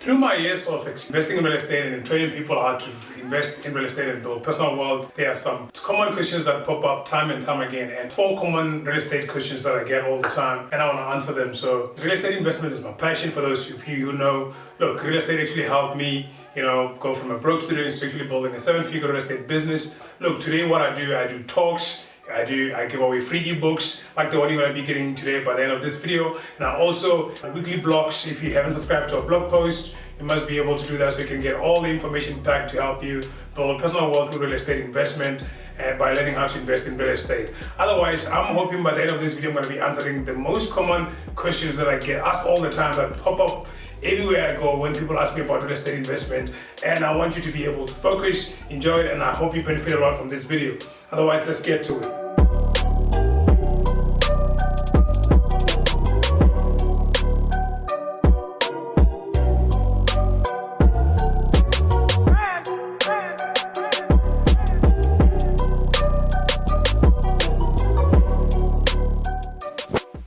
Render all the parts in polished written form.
Through my years of investing in real estate and training people how to invest in real estate and build personal wealth, there are some common questions that pop up time and time again, and 4 common real estate questions that I get all the time, and I want to answer them. So real estate investment is my passion. For those of you who know, look, real estate actually helped me, go from a broke student to actually building a 7-figure real estate business. Look, today what I do talks. I give away free ebooks like the one you're going to be getting today by the end of this video, and I also weekly blogs. If you haven't subscribed to a blog post, you must be able to do that so you can get all the information packed to help you build personal wealth through real estate investment and by learning how to invest in real estate. Otherwise, I'm hoping by the end of this video I'm going to be answering the most common questions that I get asked all the time, that pop up everywhere I go when people ask me about real estate investment, and I want you to be able to focus, enjoy it, and I hope you benefit a lot from this video. Otherwise, let's get to it.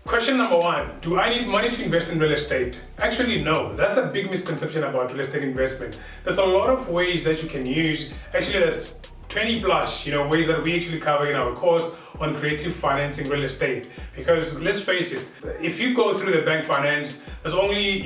Question number 1, do I need money to invest in real estate? Actually, no. That's a big misconception about real estate investment. There's a lot of ways that you can use. Actually, there's 20 plus, ways that we actually cover in our course on creative financing real estate. Because let's face it, if you go through the bank finance, there's only,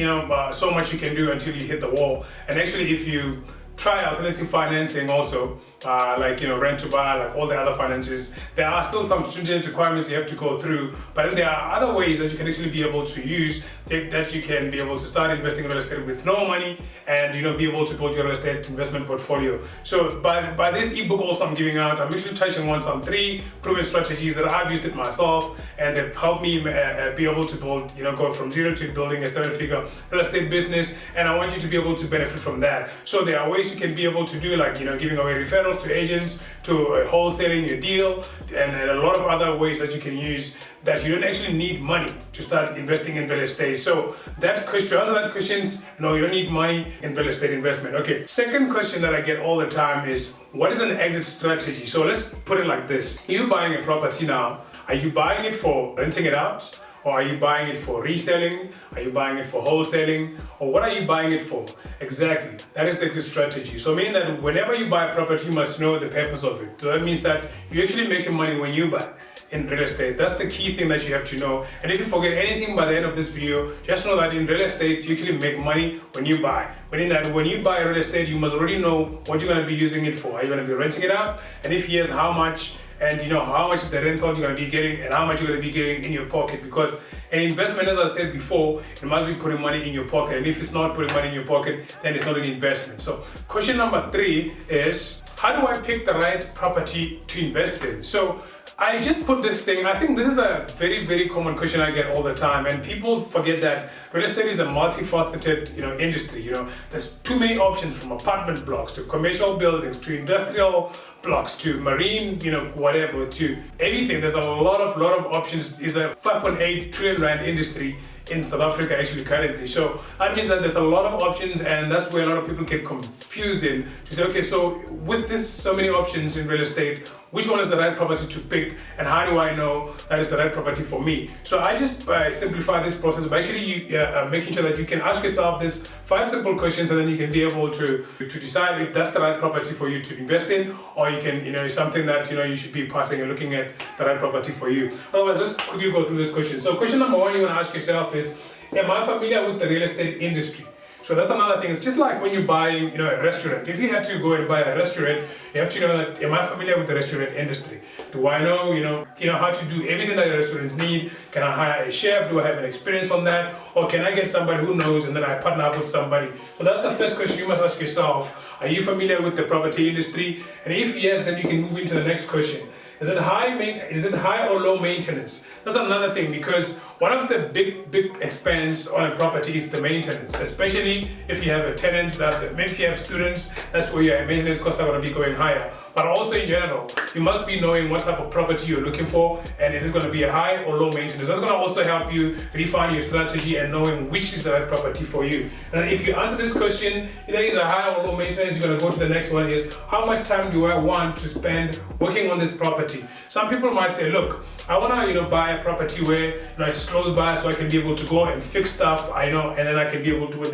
so much you can do until you hit the wall. And actually, if you try alternative financing also, like rent to buy, like all the other finances, there are still some stringent requirements you have to go through, but then there are other ways that you can actually be able to use that you can be able to start investing in real estate with no money and be able to build your real estate investment portfolio. So by this ebook also I'm giving out, I'm actually touching on some 3 proven strategies that I've used it myself and they've helped me be able to build, go from 0 to building a 7-figure real estate business, and I want you to be able to benefit from that. So there are ways you can be able to do, like giving away referrals to agents, to wholesaling your deal, and a lot of other ways that you can use that you don't actually need money to start investing in real estate. So that question, to answer that questions, no, you don't need money in real estate investment. Okay. Second question that I get all the time is, what is an exit strategy? So let's put it like this. You're buying a property now. Are you buying it for renting it out? Or are you buying it for reselling? Are you buying it for wholesaling? Or what are you buying it for? Exactly, that is the exit strategy. So meaning that whenever you buy a property, you must know the purpose of it. So that means that you're actually making money when you buy in real estate. That's the key thing that you have to know. And if you forget anything by the end of this video, just know that in real estate, you actually make money when you buy. Meaning that when you buy real estate, you must already know what you're going to be using it for. Are you going to be renting it out? And if yes, how much? And how much is the rental you're going to be getting and how much you're going to be getting in your pocket. Because an investment, as I said before, it must be putting money in your pocket. And if it's not putting money in your pocket, then it's not an investment. So question number 3 is, how do I pick the right property to invest in? So I just put this thing, I think this is a very, very common question I get all the time, and people forget that real estate is a multifaceted, industry. There's too many options, from apartment blocks to commercial buildings to industrial blocks to marine, whatever, to everything. There's a lot of options. It's a 5.8 trillion rand industry in South Africa actually currently. So that means that there's a lot of options, and that's where a lot of people get confused in to say, okay, so with this so many options in real estate, which one is the right property to pick, and how do I know that is the right property for me? So I just simplify this process by actually making sure that you can ask yourself these 5 simple questions, and then you can be able to decide if that's the right property for you to invest in, or you can, it's something that you should be passing and looking at the right property for you. Otherwise, let's quickly go through this question. So question number 1 you want to ask yourself is, am I familiar with the real estate industry? So that's another thing. It's just like when you're buying, a restaurant. If you had to go and buy a restaurant, you have to know that, am I familiar with the restaurant industry? Do I know, how to do everything that restaurants need? Can I hire a chef? Do I have an experience on that? Or can I get somebody who knows and then I partner up with somebody? So that's the first question you must ask yourself. Are you familiar with the property industry? And if yes, then you can move into the next question. Is it high or low maintenance? That's another thing, because one of the big expense on a property is the maintenance, especially if you have a tenant, that maybe if you have students, that's where your maintenance costs are going to be going higher. But also in general, you must be knowing what type of property you're looking for, and is it going to be a high or low maintenance. That's going to also help you refine your strategy and knowing which is the right property for you. And if you answer this question, either it's a high or low maintenance, you're going to go to the next one, is how much time do I want to spend working on this property? property. Some people might say, look, I want to buy a property where it's close by, so I can be able to go and fix stuff, and then I can be able to, when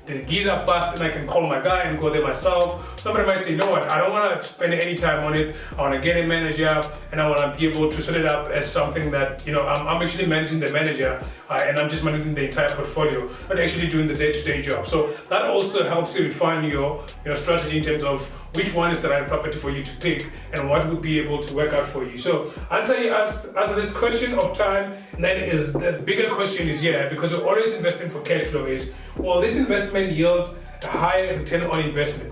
the geyser bust, and I can call my guy and go there myself. Somebody might say, you know what, I don't want to spend any time on it. I want to get a manager, and I want to be able to set it up as something that I'm actually managing the manager, and I'm just managing the entire portfolio, not actually doing the day-to-day job. So that also helps you refine your strategy in terms of which one is the right property for you to pick and what would be able to work out for you. So answer this question of time, and then is the bigger question is here, because we're always investing for cash flow, is, will this investment yield a higher return on investment?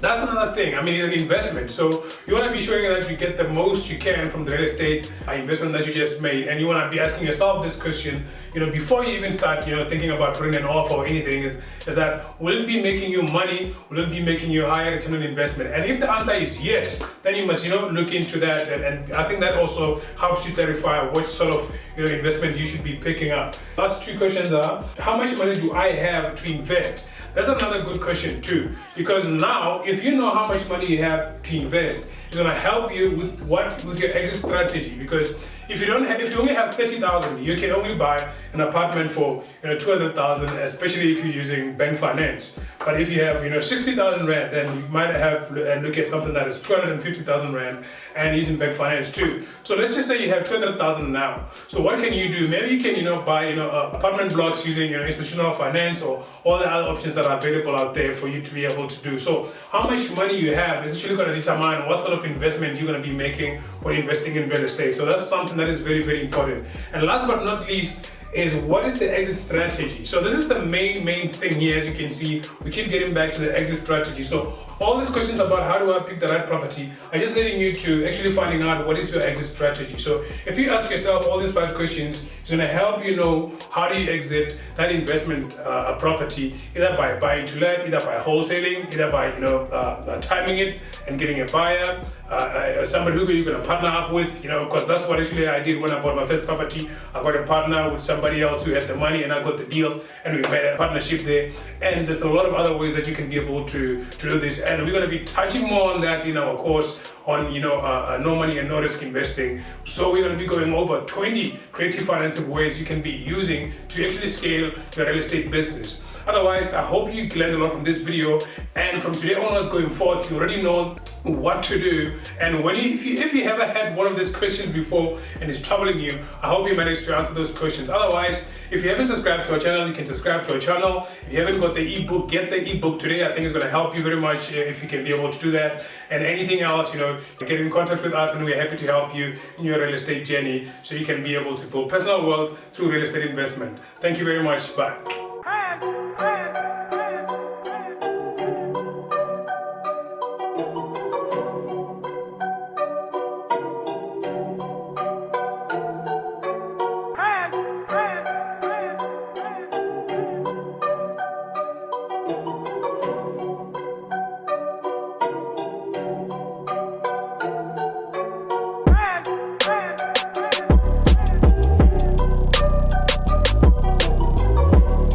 That's another thing. It's an investment, so you want to be showing that you get the most you can from the real estate investment that you just made, and you want to be asking yourself this question, before you even start, thinking about putting an offer or anything. Is that, will it be making you money? Will it be making you a higher return on investment? And if the answer is yes, then you must, look into that, and I think that also helps you clarify what sort of investment you should be picking up. Last two questions are: how much money do I have to invest? That's another good question too, because now if you know how much money you have to invest, it's going to help you with your exit strategy. Because if you only have 30,000, you can only buy an apartment for 200,000, especially if you're using bank finance. But if you have 60,000 rand, then you might have and look at something that is 250,000 rand and using bank finance too. So let's just say you have 200,000 now. So what can you do? Maybe you can buy apartment blocks using institutional finance or all the other options that are available out there for you to be able to do. So how much money you have is actually going to determine what sort of investment you're going to be making when investing in real estate. So that's something that is very, very important. And last but not least is, what is the exit strategy? So this is the main thing here. As you can see, we keep getting back to the exit strategy. So all these questions about how do I pick the right property are just leading you to actually finding out what is your exit strategy. So if you ask yourself all these 5 questions, it's going to help you know how do you exit that investment property, either by buying to let, either by wholesaling, either by timing it and getting a buyer, somebody who you're going to partner up with, because that's what actually I did when I bought my first property. I got a partner with somebody else who had the money, and I got the deal, and we made a partnership there. And there's a lot of other ways that you can be able to do this, and we're going to be touching more on that in our course on no money and no risk investing. So we're going to be going over 20 creative financing ways you can be using to actually scale your real estate business. Otherwise, I hope you learned a lot from this video, and from today onwards going forth, you already know what to do. And if you ever had one of these questions before and it's troubling you, I hope you managed to answer those questions. Otherwise, if you haven't subscribed to our channel, you can subscribe to our channel. If you haven't got the ebook, get the ebook today. I think it's going to help you very much if you can be able to do that. And anything else, get in contact with us, and we're happy to help you in your real estate journey so you can be able to build personal wealth through real estate investment. Thank you very much. Bye.